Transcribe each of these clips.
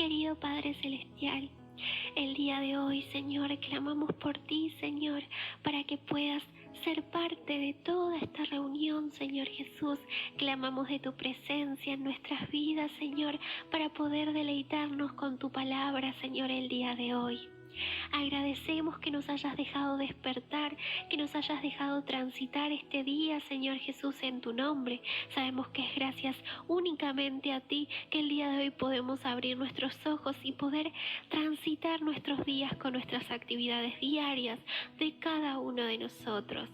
Querido Padre Celestial, el día de hoy, Señor, clamamos por ti, Señor, para que puedas ser parte de toda esta reunión, Señor Jesús. Clamamos de tu presencia en nuestras vidas, Señor, para poder deleitarnos con tu palabra, Señor, el día de hoy. Agradecemos que nos hayas dejado despertar, que nos hayas dejado transitar este día, Señor Jesús, en tu nombre. Sabemos que es gracias únicamente a ti que el día de hoy podemos abrir nuestros ojos y poder transitar nuestros días con nuestras actividades diarias de cada uno de nosotros.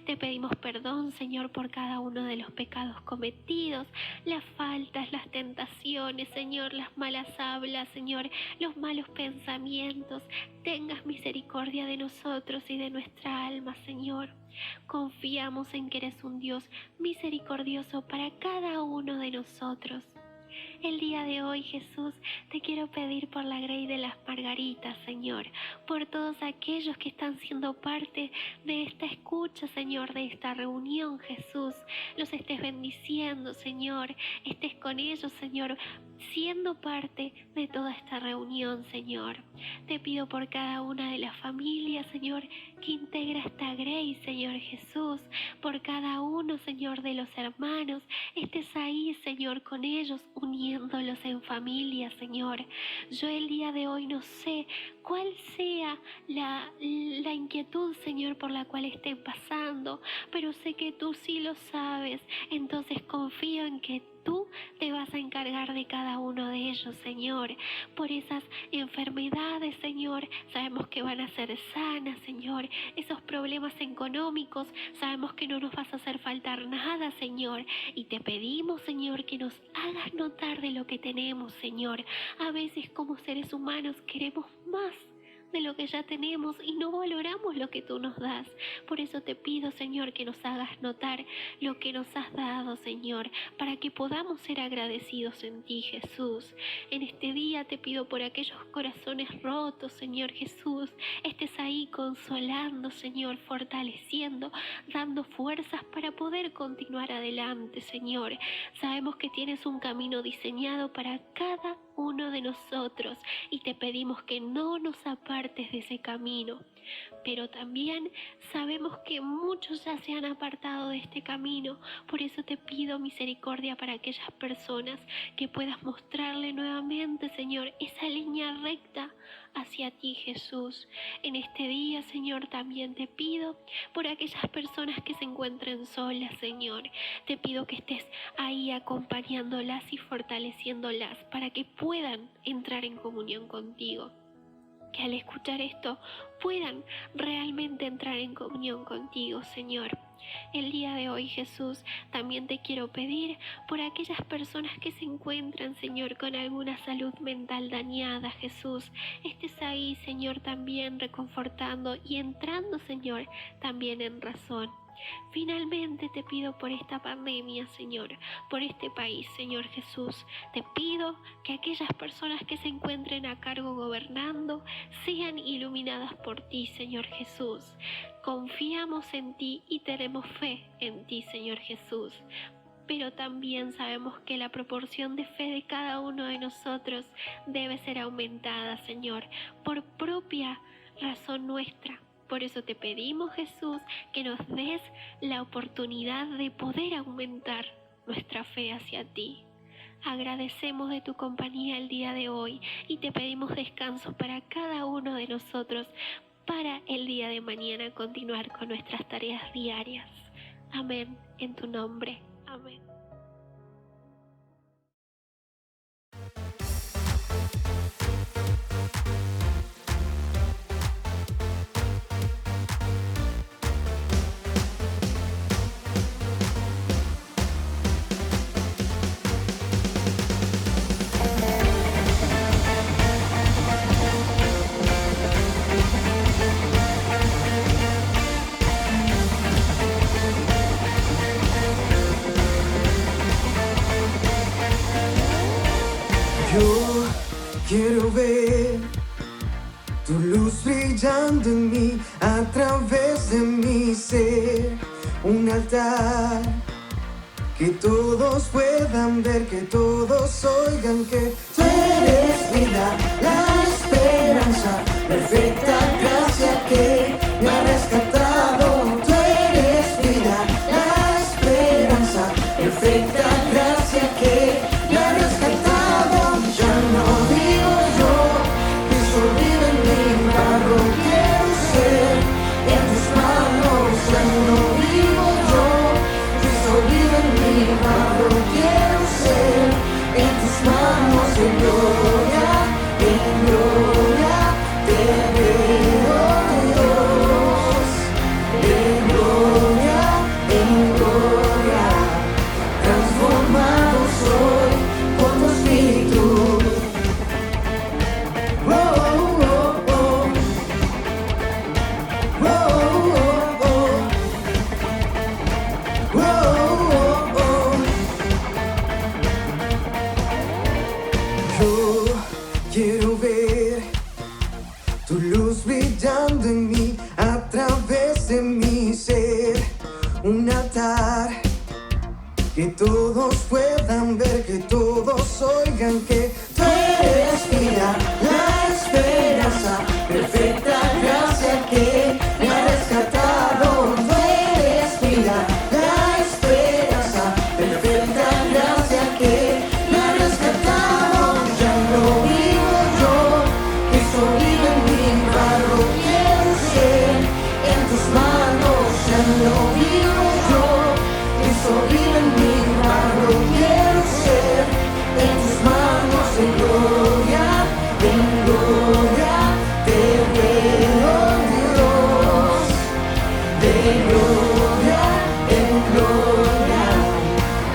Te pedimos perdón, Señor, por cada uno de los pecados cometidos, las faltas, las tentaciones, Señor, las malas hablas, Señor, los malos pensamientos. Tengas misericordia de nosotros y de nuestra alma, Señor. Confiamos en que eres un Dios misericordioso para cada uno de nosotros. El día de hoy, Jesús, te quiero pedir por la Grey de las Margaritas, Señor, por todos aquellos que están siendo parte de esta escucha, Señor, de esta reunión, Jesús. Los estés bendiciendo, Señor, estés con ellos, Señor, siendo parte de toda esta reunión, Señor. Te pido por cada una de las familias, Señor, que integra esta Grey, Señor Jesús, por cada uno, Señor, de los hermanos, estés ahí, Señor, con ellos, uniéndolos en familia, Señor. Yo el día de hoy no sé cuál sea la inquietud, Señor, por la cual estén pasando, pero sé que tú sí lo sabes, entonces confío en que tú te vas a encargar de cada uno de ellos, Señor. Por esas enfermedades, Señor, sabemos que van a ser sanas, Señor. Esos problemas económicos, sabemos que no nos vas a hacer faltar nada, Señor. Y te pedimos, Señor, que nos hagas notar de lo que tenemos, Señor. A veces como seres humanos queremos más de lo que ya tenemos y no valoramos lo que tú nos das. Por eso te pido, Señor, que nos hagas notar lo que nos has dado, Señor, para que podamos ser agradecidos en ti, Jesús. En este día te pido por aquellos corazones rotos, Señor Jesús, estés ahí consolando, Señor, fortaleciendo, dando fuerzas para poder continuar adelante, Señor. Sabemos que tienes un camino diseñado para cada uno de nosotros y te pedimos que no nos apartes de ese camino. Pero también sabemos que muchos ya se han apartado de este camino, por eso te pido misericordia para aquellas personas, que puedas mostrarle nuevamente, Señor, esa línea recta hacia ti, Jesús. En este día, Señor, también te pido por aquellas personas que se encuentren solas, Señor. Te pido que estés ahí acompañándolas y fortaleciéndolas para que puedan entrar en comunión contigo. Que al escuchar esto puedan realmente entrar en comunión contigo, Señor. El día de hoy, Jesús, también te quiero pedir por aquellas personas que se encuentran, Señor, con alguna salud mental dañada, Jesús. Estés ahí, Señor, también reconfortando y entrando, Señor, también en razón. Finalmente te pido por esta pandemia, Señor, por este país, Señor Jesús. Te pido que aquellas personas que se encuentren a cargo gobernando sean iluminadas por ti, Señor Jesús. Confiamos en ti y tenemos fe en ti, Señor Jesús. Pero también sabemos que la proporción de fe de cada uno de nosotros debe ser aumentada, Señor, por propia razón nuestra. Por eso te pedimos, Jesús, que nos des la oportunidad de poder aumentar nuestra fe hacia ti. Agradecemos de tu compañía el día de hoy y te pedimos descanso para cada uno de nosotros para el día de mañana continuar con nuestras tareas diarias. Amén, en tu nombre. Amén. Yo quiero ver tu luz brillando en mí, a través de mi ser, un altar que todos puedan ver, que todos oigan que tú eres vida, la esperanza, perfecta gracia que me ha rescatado. Tú eres vida, la esperanza, perfecta gracia que me ha rescatado. Ya no vivo yo, Cristo vive en mí, barro quiero ser en tus manos. Ya no vivo yo, Cristo vive en mí, barro quiero ser en tus manos. En gloria, te veo, Dios. En gloria, transformado soy por tu espíritu. Oh, oh, oh. Oh, oh, oh. Oh, oh, oh. Yo quiero ver tu luz brillando en mí, a través de mi ser, un altar que todos puedan ver, que todos oigan que tú eres vida, la esperanza, perfecta gracia que me ha rescatado. Tú eres vida, la esperanza, perfecta gracia que me ha rescatado. Ya no vivo yo, Cristo vive en mí, barro quiero ser en tus manos. Ya no vivo yo, Cristo vive en mí, barro quiero ser en tus manos. En gloria, te veo, Dios. De gloria,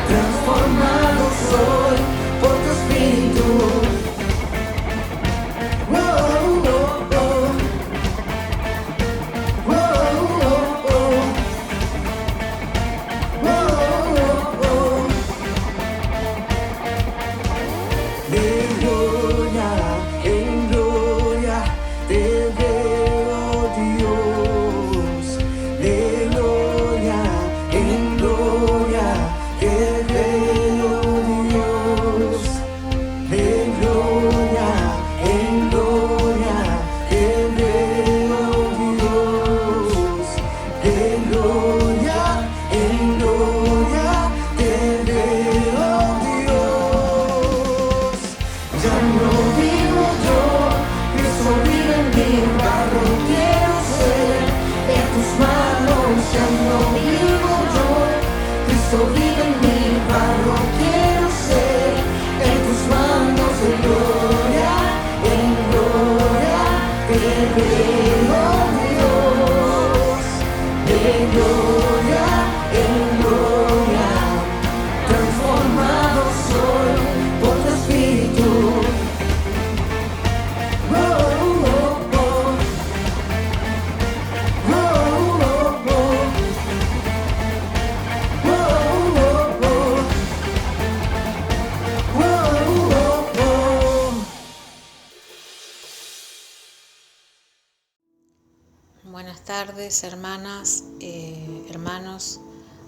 transformado soy por tu espíritu. Oh, oh, oh. Oh, oh, oh. Oh, oh, oh. De gloria en gloria te veo, Dios. De gloria en gloria te veo, Dios. De gloria en gloria te veo, Dios. De gloria en gloria te veo, Dios. Ya no vivo yo, Cristo vive en mí, barro quiero ser en tus manos. Ya no vivo yo, Cristo vive en mí, barro quiero ser en tus manos. En gloria, te veo, Dios. De gloria en gloria, transformado soy por tu espíritu. Oh, oh, oh. Oh, oh, oh. Oh, oh, oh. Oh, oh, oh. Buenas tardes, hermanas, hermanos,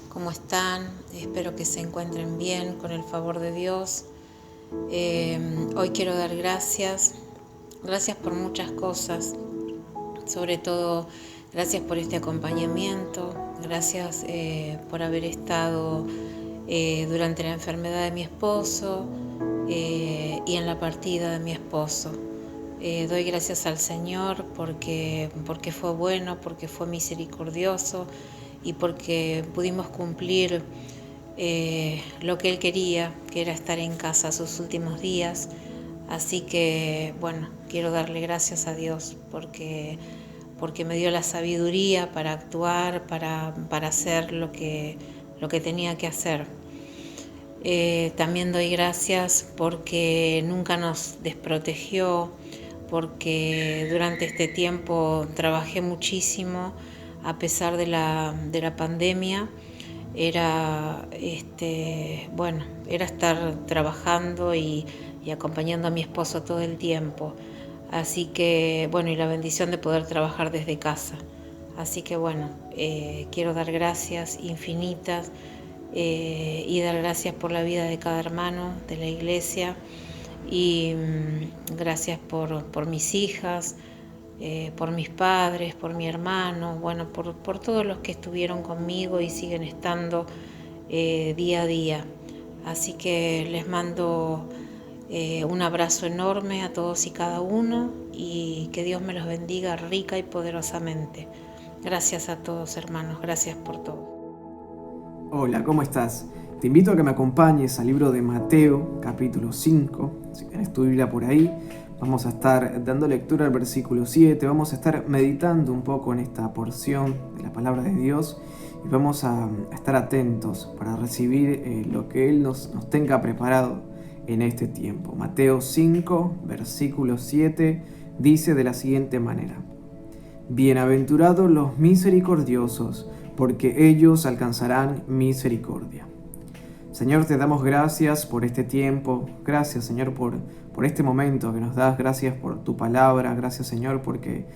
¿cómo están? Espero que se encuentren bien, con el favor de Dios. Hoy quiero dar gracias por muchas cosas, sobre todo gracias por este acompañamiento, gracias por haber estado durante la enfermedad de mi esposo y en la partida de mi esposo. Doy gracias al Señor porque fue bueno, porque fue misericordioso y porque pudimos cumplir lo que Él quería, que era estar en casa sus últimos días. Así que, bueno, quiero darle gracias a Dios porque me dio la sabiduría para actuar, para hacer lo que tenía que hacer. También doy gracias porque nunca nos desprotegió, porque durante este tiempo trabajé muchísimo a pesar de la pandemia. Era estar trabajando y acompañando a mi esposo todo el tiempo. Así que, bueno, y la bendición de poder trabajar desde casa. Así que, bueno, quiero dar gracias infinitas y dar gracias por la vida de cada hermano de la iglesia y gracias por mis hijas, por mis padres, por mi hermano, bueno, por todos los que estuvieron conmigo y siguen estando día a día. Así que les mando un abrazo enorme a todos y cada uno y que Dios me los bendiga rica y poderosamente. Gracias a todos, hermanos, gracias por todo. Hola, ¿cómo estás? Te invito a que me acompañes al libro de Mateo, capítulo 5. Si tienes tu Biblia por ahí, vamos a estar dando lectura al versículo 7. Vamos a estar meditando un poco en esta porción de la palabra de Dios y vamos a estar atentos para recibir lo que Él nos tenga preparado en este tiempo. Mateo 5, versículo 7, dice de la siguiente manera: Bienaventurados los misericordiosos, porque ellos alcanzarán misericordia. Señor, te damos gracias por este tiempo, gracias Señor por este momento que nos das, gracias por tu palabra, gracias Señor porque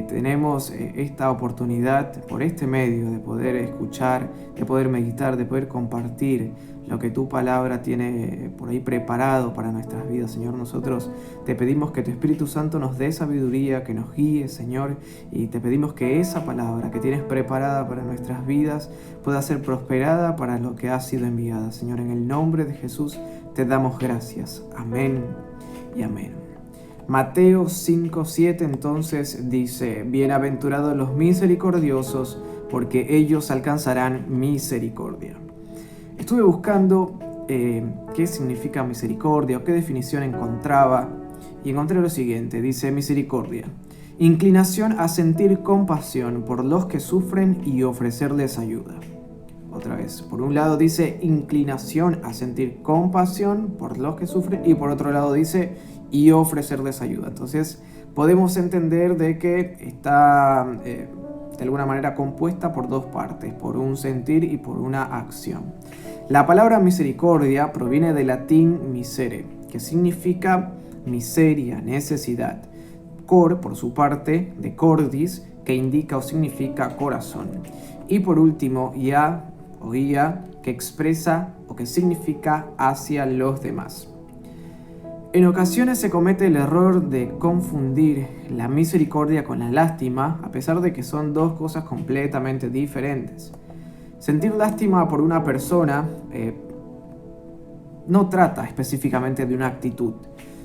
tenemos esta oportunidad por este medio de poder escuchar, de poder meditar, de poder compartir lo que tu palabra tiene por ahí preparado para nuestras vidas. Señor, nosotros te pedimos que tu Espíritu Santo nos dé sabiduría, que nos guíe, Señor, y te pedimos que esa palabra que tienes preparada para nuestras vidas pueda ser prosperada para lo que ha sido enviada. Señor, en el nombre de Jesús te damos gracias. Amén y amén. Mateo 5:7 entonces dice: Bienaventurados los misericordiosos, porque ellos alcanzarán misericordia. Estuve buscando qué significa misericordia o qué definición encontraba y encontré lo siguiente. Dice: misericordia, inclinación a sentir compasión por los que sufren y ofrecerles ayuda. Otra vez, por un lado dice inclinación a sentir compasión por los que sufren y por otro lado dice y ofrecerles ayuda. Entonces podemos entender de que está de alguna manera compuesta por dos partes, por un sentir y por una acción. La palabra misericordia proviene del latín misere, que significa miseria, necesidad. Cor, por su parte, de cordis, que indica o significa corazón. Y por último, ia o guía, que expresa o que significa hacia los demás. En ocasiones se comete el error de confundir la misericordia con la lástima, a pesar de que son dos cosas completamente diferentes. Sentir lástima por una persona no trata específicamente de una actitud,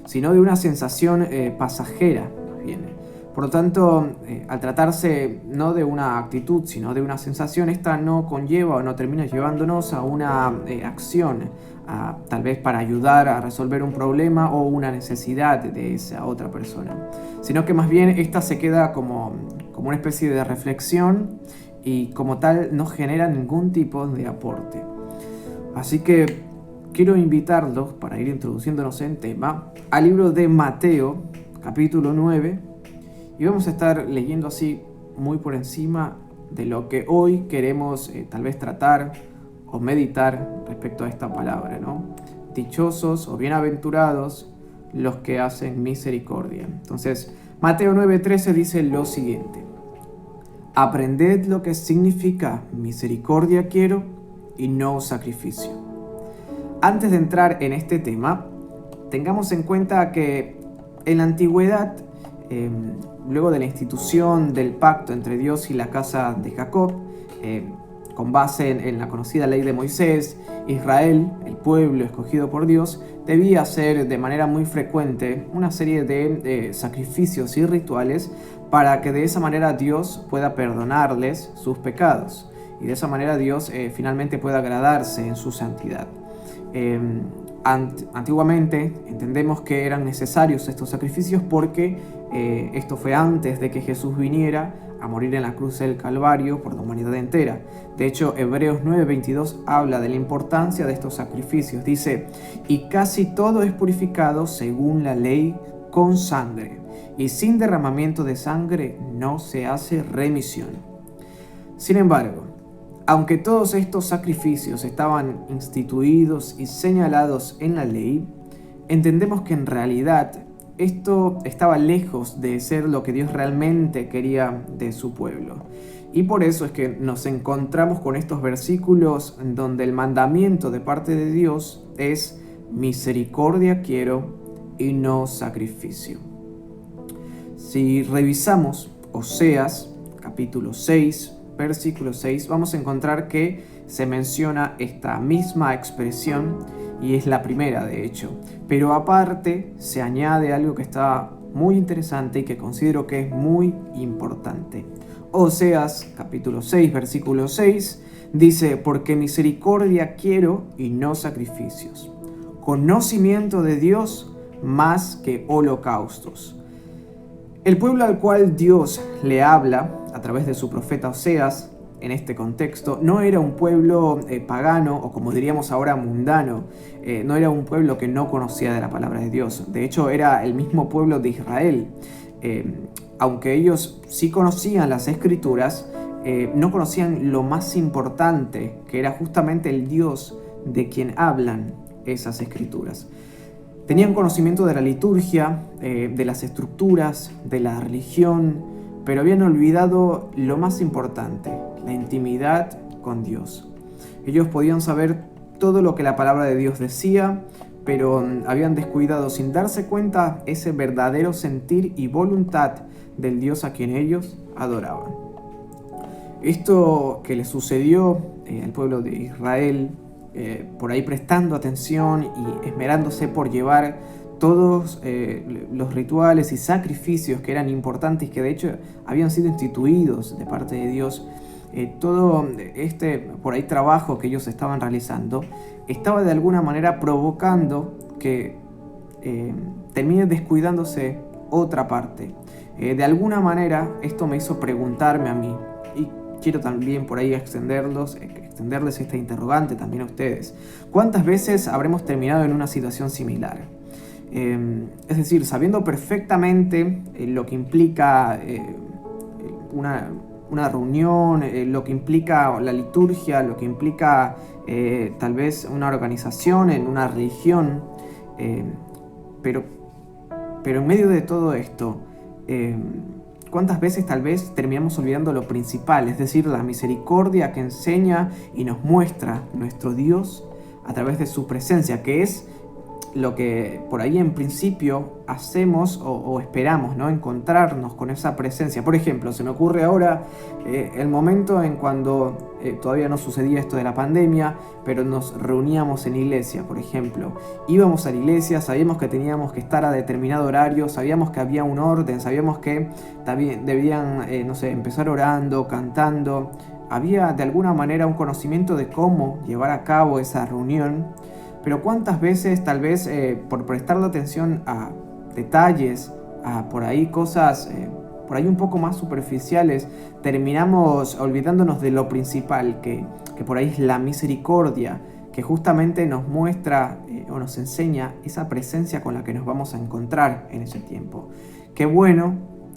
sino de una sensación pasajera, más bien. Por lo tanto, al tratarse no de una actitud, sino de una sensación, esta no conlleva o no termina llevándonos a una acción, tal vez para ayudar a resolver un problema o una necesidad de esa otra persona, sino que más bien esta se queda como una especie de reflexión y como tal no genera ningún tipo de aporte. Así que quiero invitarlos, para ir introduciéndonos en tema, al libro de Mateo, capítulo 9, y vamos a estar leyendo así muy por encima de lo que hoy queremos tal vez tratar o meditar respecto a esta palabra, ¿no? Dichosos o bienaventurados los que hacen misericordia. Entonces, Mateo 9:13 dice lo siguiente: Aprended lo que significa misericordia quiero y no sacrificio. Antes de entrar en este tema, tengamos en cuenta que en la antigüedad, luego de la institución del pacto entre Dios y la casa de Jacob, con base en la conocida ley de Moisés, Israel, el pueblo escogido por Dios, debía hacer de manera muy frecuente una serie de sacrificios y rituales para que de esa manera Dios pueda perdonarles sus pecados y de esa manera Dios finalmente pueda agradarse en su santidad. Antiguamente entendemos que eran necesarios estos sacrificios porque esto fue antes de que Jesús viniera a morir en la cruz del Calvario por la humanidad entera. De hecho, Hebreos 9:22 habla de la importancia de estos sacrificios. Dice: y casi todo es purificado según la ley con sangre, y sin derramamiento de sangre no se hace remisión. Sin embargo, aunque todos estos sacrificios estaban instituidos y señalados en la ley, entendemos que en realidad esto estaba lejos de ser lo que Dios realmente quería de su pueblo. Y por eso es que nos encontramos con estos versículos donde el mandamiento de parte de Dios es misericordia quiero y no sacrificio. Si revisamos Oseas capítulo 6, versículo 6, vamos a encontrar que se menciona esta misma expresión y es la primera de hecho. Pero aparte se añade algo que está muy interesante y que considero que es muy importante. Oseas capítulo 6, versículo 6 dice: porque misericordia quiero y no sacrificios, conocimiento de Dios más que holocaustos. El pueblo al cual Dios le habla a través de su profeta Oseas, en este contexto, no era un pueblo pagano o como diríamos ahora mundano, no era un pueblo que no conocía de la palabra de Dios. De hecho era el mismo pueblo de Israel. Aunque ellos sí conocían las escrituras, no conocían lo más importante, que era justamente el Dios de quien hablan esas escrituras. Tenían conocimiento de la liturgia, de las estructuras, de la religión, pero habían olvidado lo más importante, la intimidad con Dios. Ellos podían saber todo lo que la palabra de Dios decía, pero habían descuidado sin darse cuenta ese verdadero sentir y voluntad del Dios a quien ellos adoraban. Esto que le sucedió al pueblo de Israel, por ahí prestando atención y esmerándose por llevar todos los rituales y sacrificios que eran importantes, que de hecho habían sido instituidos de parte de Dios, todo este por ahí trabajo que ellos estaban realizando estaba de alguna manera provocando que termine descuidándose otra parte. De alguna manera esto me hizo preguntarme a mí, y quiero también por ahí extenderles esta interrogante también a ustedes. ¿Cuántas veces habremos terminado en una situación similar? Es decir, sabiendo perfectamente lo que implica una reunión, lo que implica la liturgia, lo que implica tal vez una organización en una religión, pero en medio de todo esto, ¿cuántas veces tal vez terminamos olvidando lo principal? Es decir, la misericordia que enseña y nos muestra nuestro Dios a través de su presencia, que es lo que por ahí en principio hacemos o esperamos, ¿no? Encontrarnos con esa presencia. Por ejemplo, se me ocurre ahora el momento en cuando todavía no sucedía esto de la pandemia, pero nos reuníamos en iglesia, por ejemplo. Íbamos a la iglesia, sabíamos que teníamos que estar a determinado horario, sabíamos que había un orden, sabíamos que debían, empezar orando, cantando. Había de alguna manera un conocimiento de cómo llevar a cabo esa reunión. Pero cuántas veces tal vez por prestarle atención a detalles, a por ahí cosas por ahí un poco más superficiales, terminamos olvidándonos de lo principal, que por ahí es la misericordia, que justamente nos muestra o nos enseña esa presencia con la que nos vamos a encontrar en ese tiempo. Qué bueno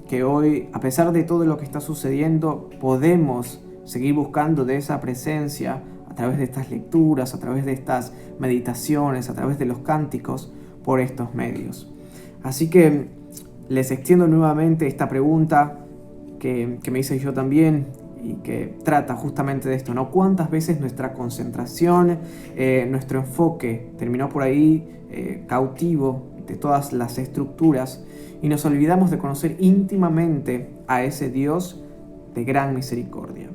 que hoy, a pesar de todo lo que está sucediendo, podemos seguir buscando de esa presencia a través de estas lecturas, a través de estas meditaciones, a través de los cánticos, por estos medios. Así que les extiendo nuevamente esta pregunta que me hice yo también y que trata justamente de esto, ¿no? ¿Cuántas veces nuestra concentración, nuestro enfoque terminó por ahí cautivo de todas las estructuras y nos olvidamos de conocer íntimamente a ese Dios de gran misericordia?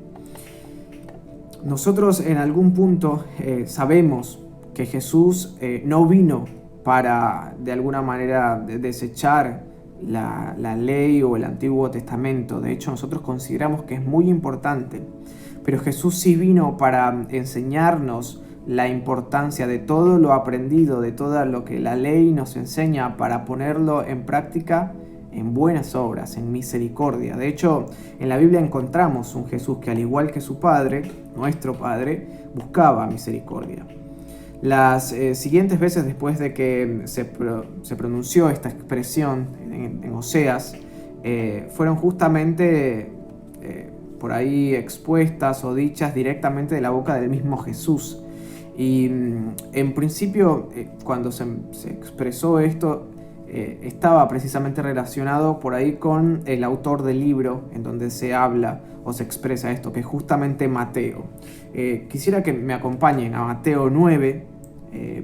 Nosotros en algún punto sabemos que Jesús no vino para de alguna manera desechar la ley o el Antiguo Testamento. De hecho, nosotros consideramos que es muy importante, pero Jesús sí vino para enseñarnos la importancia de todo lo aprendido, de todo lo que la ley nos enseña, para ponerlo en práctica en buenas obras, en misericordia. De hecho, en la Biblia encontramos un Jesús que, al igual que su Padre, nuestro Padre, buscaba misericordia. Las siguientes veces después de que se pronunció esta expresión en Oseas, fueron justamente por ahí expuestas o dichas directamente de la boca del mismo Jesús. Y en principio, cuando se expresó esto, estaba precisamente relacionado por ahí con el autor del libro en donde se habla o se expresa esto, que es justamente Mateo. Quisiera que me acompañen a Mateo 9.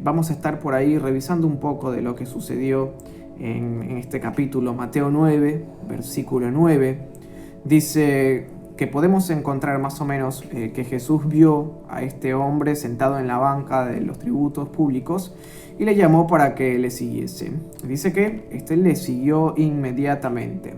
Vamos a estar por ahí revisando un poco de lo que sucedió en este capítulo. Mateo 9, versículo 9, dice que podemos encontrar más o menos que Jesús vio a este hombre sentado en la banca de los tributos públicos y le llamó para que le siguiese. Dice que éste le siguió inmediatamente.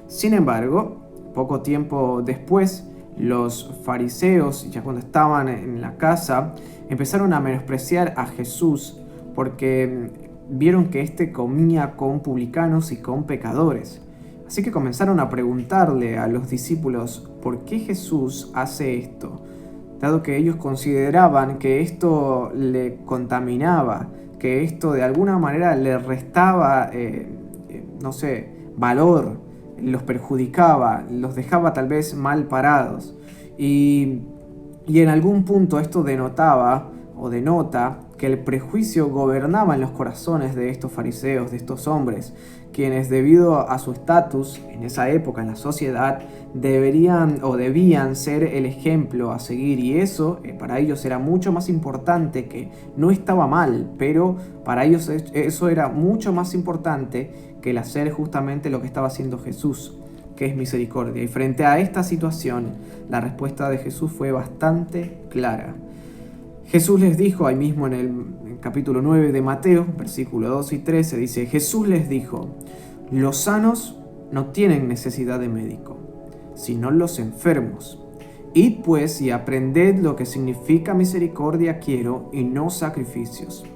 Sin embargo, poco tiempo después, los fariseos, ya cuando estaban en la casa, empezaron a menospreciar a Jesús porque vieron que éste comía con publicanos y con pecadores. Así que comenzaron a preguntarle a los discípulos por qué Jesús hace esto, dado que ellos consideraban que esto le contaminaba, que esto de alguna manera le restaba, valor, los perjudicaba, los dejaba tal vez mal parados. Y en algún punto esto denota que el prejuicio gobernaba en los corazones de estos fariseos, de estos hombres, quienes debido a su estatus en esa época en la sociedad debían ser el ejemplo a seguir, y eso para ellos era mucho más importante, que no estaba mal, pero para ellos eso era mucho más importante que el hacer justamente lo que estaba haciendo Jesús, que es misericordia. Y frente a esta situación, la respuesta de Jesús fue bastante clara. Jesús les dijo, ahí mismo en el capítulo 9 de Mateo, versículo 12 y 13, dice: Jesús les dijo, los sanos no tienen necesidad de médico, sino los enfermos. Id pues y aprended lo que significa misericordia quiero y no sacrificios,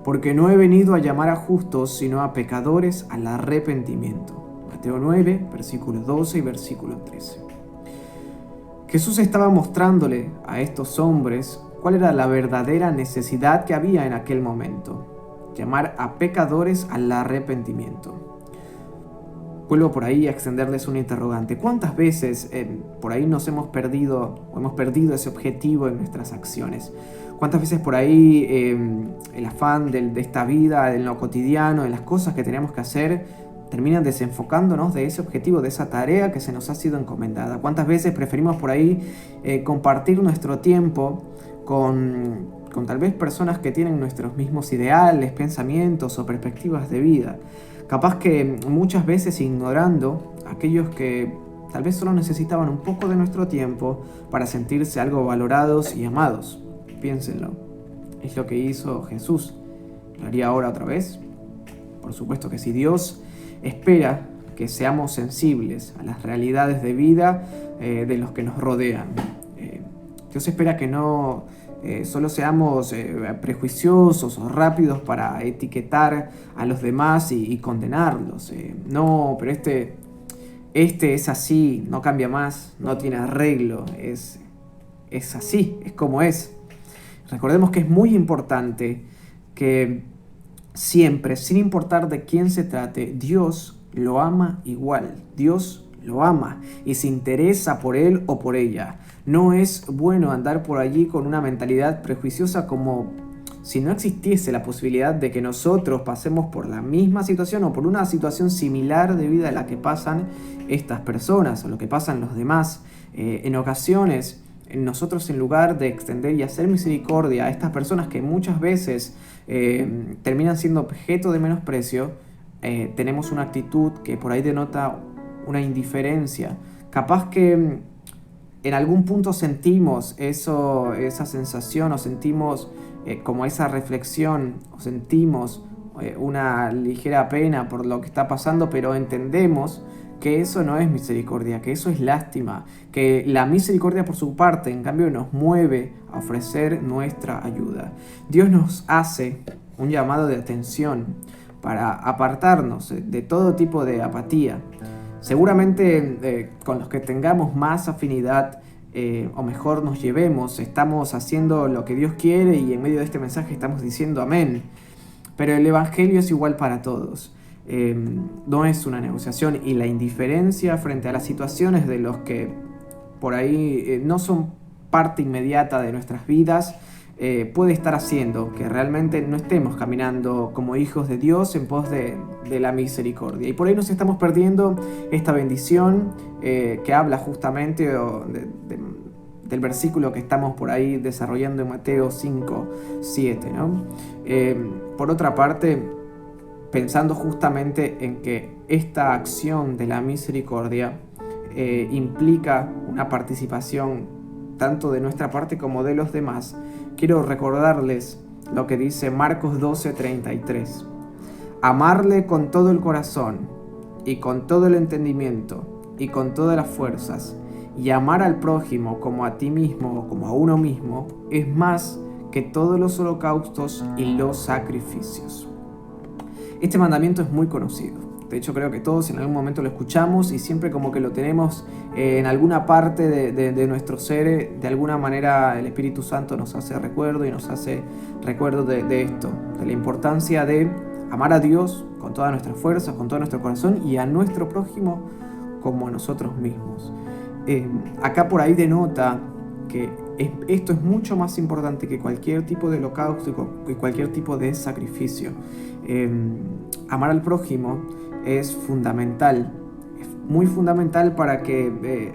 porque no he venido a llamar a justos, sino a pecadores al arrepentimiento. Mateo 9, versículo 12 y versículo 13. Jesús estaba mostrándole a estos hombres cuál era la verdadera necesidad que había en aquel momento: llamar a pecadores al arrepentimiento. Vuelvo por ahí a extenderles una interrogante. ¿Cuántas veces por ahí hemos perdido ese objetivo en nuestras acciones? ¿Cuántas veces por ahí el afán de esta vida, en lo cotidiano, en las cosas que tenemos que hacer, terminan desenfocándonos de ese objetivo, de esa tarea que se nos ha sido encomendada? ¿Cuántas veces preferimos por ahí compartir nuestro tiempo con tal vez personas que tienen nuestros mismos ideales, pensamientos o perspectivas de vida? Capaz que muchas veces ignorando a aquellos que tal vez solo necesitaban un poco de nuestro tiempo para sentirse algo valorados y amados. Piénsenlo. Es lo que hizo Jesús. ¿Lo haría ahora otra vez? Por supuesto que sí. Dios espera que seamos sensibles a las realidades de vida de los que nos rodean. Dios espera que no solo seamos prejuiciosos o rápidos para etiquetar a los demás y condenarlos. No, pero este es así, no cambia más, no tiene arreglo, es así, es como es. Recordemos que es muy importante que siempre, sin importar de quién se trate, Dios lo ama igual. Dios lo ama y se interesa por él o por ella. No es bueno andar por allí con una mentalidad prejuiciosa, como si no existiese la posibilidad de que nosotros pasemos por la misma situación o por una situación similar de vida a la que pasan estas personas o lo que pasan los demás. En ocasiones, nosotros, en lugar de extender y hacer misericordia a estas personas que muchas veces terminan siendo objeto de menosprecio, tenemos una actitud que por ahí denota una indiferencia. Capaz que en algún punto sentimos esa sensación, o sentimos como esa reflexión, o sentimos una ligera pena por lo que está pasando, pero entendemos que eso no es misericordia, que eso es lástima, que la misericordia por su parte, en cambio, nos mueve a ofrecer nuestra ayuda. Dios nos hace un llamado de atención para apartarnos de todo tipo de apatía. Seguramente con los que tengamos más afinidad, o mejor nos llevemos, estamos haciendo lo que Dios quiere y en medio de este mensaje estamos diciendo amén. Pero el Evangelio es igual para todos. No es una negociación, y la indiferencia frente a las situaciones de los que por ahí no son parte inmediata de nuestras vidas puede estar haciendo que realmente no estemos caminando como hijos de Dios en pos de de la misericordia. Y por ahí nos estamos perdiendo esta bendición que habla justamente del versículo que estamos por ahí desarrollando en Mateo 5, 7, ¿no? Por otra parte, pensando justamente en que esta acción de la misericordia implica una participación tanto de nuestra parte como de los demás, quiero recordarles lo que dice Marcos 12:33. Amarle con todo el corazón y con todo el entendimiento y con todas las fuerzas, y amar al prójimo como a ti mismo o como a uno mismo, es más que todos los holocaustos y los sacrificios. Este mandamiento es muy conocido. De hecho, creo que todos en algún momento lo escuchamos y siempre como que lo tenemos en alguna parte de nuestro ser. De alguna manera el Espíritu Santo nos hace recuerdo y nos hace recuerdo de esto, de la importancia de amar a Dios con todas nuestras fuerzas, con todo nuestro corazón, y a nuestro prójimo como a nosotros mismos. Acá por ahí denota que esto es mucho más importante que cualquier tipo de holocausto y cualquier tipo de sacrificio. Amar al prójimo es fundamental, es muy fundamental para que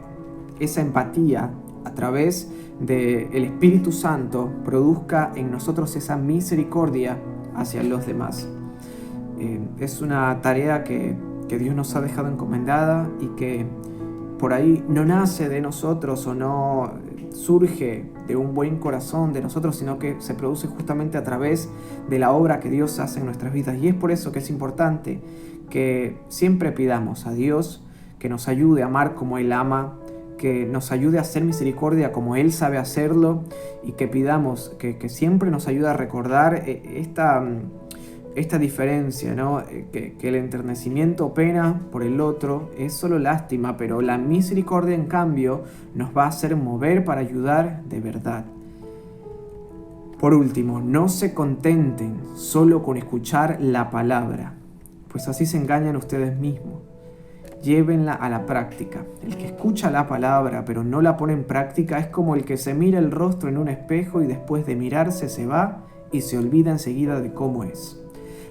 esa empatía a través del Espíritu Santo produzca en nosotros esa misericordia hacia los demás. Es una tarea que Dios nos ha dejado encomendada y que por ahí no nace de nosotros o no surge de un buen corazón de nosotros, sino que se produce justamente a través de la obra que Dios hace en nuestras vidas. Y es por eso que es importante que siempre pidamos a Dios que nos ayude a amar como Él ama, que nos ayude a hacer misericordia como Él sabe hacerlo, y que pidamos que siempre nos ayude a recordar esta diferencia, ¿no? Que el enternecimiento, pena por el otro, es solo lástima, pero la misericordia, en cambio, nos va a hacer mover para ayudar de verdad. Por último, no se contenten solo con escuchar la palabra, pues así se engañan ustedes mismos. Llévenla a la práctica. El que escucha la palabra pero no la pone en práctica es como el que se mira el rostro en un espejo y después de mirarse se va y se olvida enseguida de cómo es.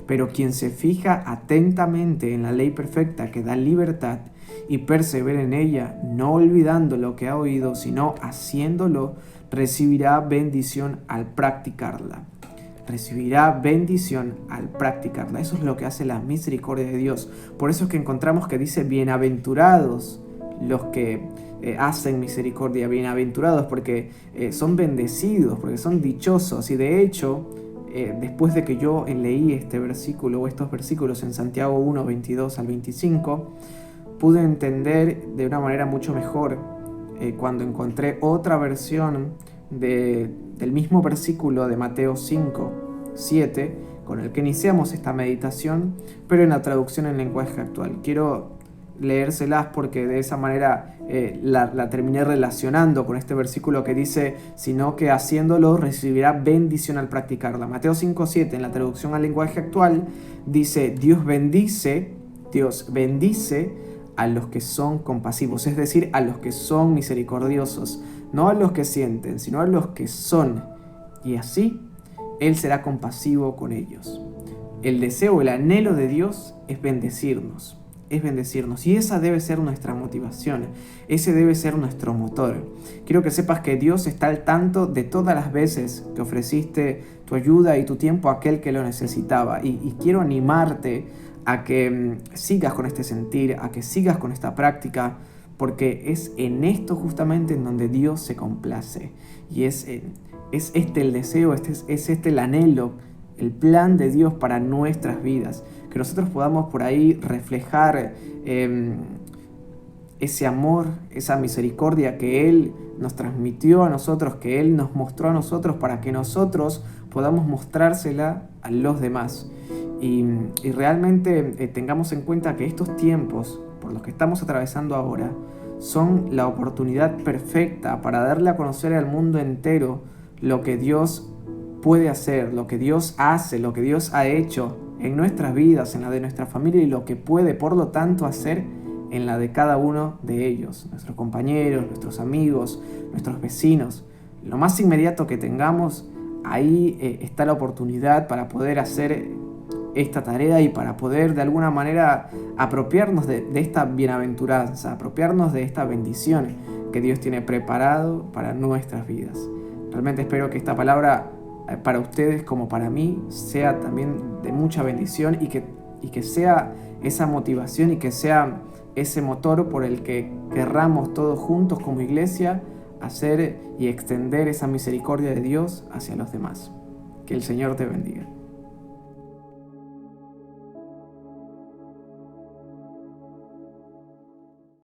Pero quien se fija atentamente en la ley perfecta que da libertad y persevera en ella, no olvidando lo que ha oído, sino haciéndolo, recibirá bendición al practicarla. Recibirá bendición al practicarla. Eso es lo que hace la misericordia de Dios. Por eso es que encontramos que dice: bienaventurados los que hacen misericordia, bienaventurados porque son bendecidos, porque son dichosos. Y de hecho, después de que yo leí este versículo o estos versículos en Santiago 1, 22 al 25, pude entender de una manera mucho mejor cuando encontré otra versión del mismo versículo de Mateo 5, 7, con el que iniciamos esta meditación, pero en la traducción en lenguaje actual. Quiero leérselas porque de esa manera la terminé relacionando con este versículo que dice: sino que haciéndolo recibirá bendición al practicarla. Mateo 5:7 en la traducción al lenguaje actual dice: Dios bendice a los que son compasivos, es decir, a los que son misericordiosos, no a los que sienten, sino a los que son, y así Él será compasivo con ellos. El deseo, el anhelo de Dios es bendecirnos, y esa debe ser nuestra motivación, ese debe ser nuestro motor. Quiero que sepas que Dios está al tanto de todas las veces que ofreciste tu ayuda y tu tiempo a aquel que lo necesitaba, y quiero animarte a que sigas con este sentir, a que sigas con esta práctica, porque es en esto justamente en donde Dios se complace, y es este el deseo, es este el anhelo, el plan de Dios para nuestras vidas, que nosotros podamos por ahí reflejar ese amor, esa misericordia que Él nos transmitió a nosotros, que Él nos mostró a nosotros, para que nosotros podamos mostrársela a los demás. Y realmente tengamos en cuenta que estos tiempos por los que estamos atravesando ahora son la oportunidad perfecta para darle a conocer al mundo entero lo que Dios puede hacer, lo que Dios hace, lo que Dios ha hecho en nuestras vidas, en la de nuestra familia, y lo que puede, por lo tanto, hacer en la de cada uno de ellos, nuestros compañeros, nuestros amigos, nuestros vecinos. Lo más inmediato que tengamos, ahí está la oportunidad para poder hacer esta tarea y para poder de alguna manera apropiarnos de esta bienaventuranza, apropiarnos de esta bendición que Dios tiene preparado para nuestras vidas. Realmente espero que esta palabra para ustedes como para mí sea también de mucha bendición y que sea esa motivación y que sea ese motor por el que querramos todos juntos como iglesia hacer y extender esa misericordia de Dios hacia los demás. Que el Señor te bendiga.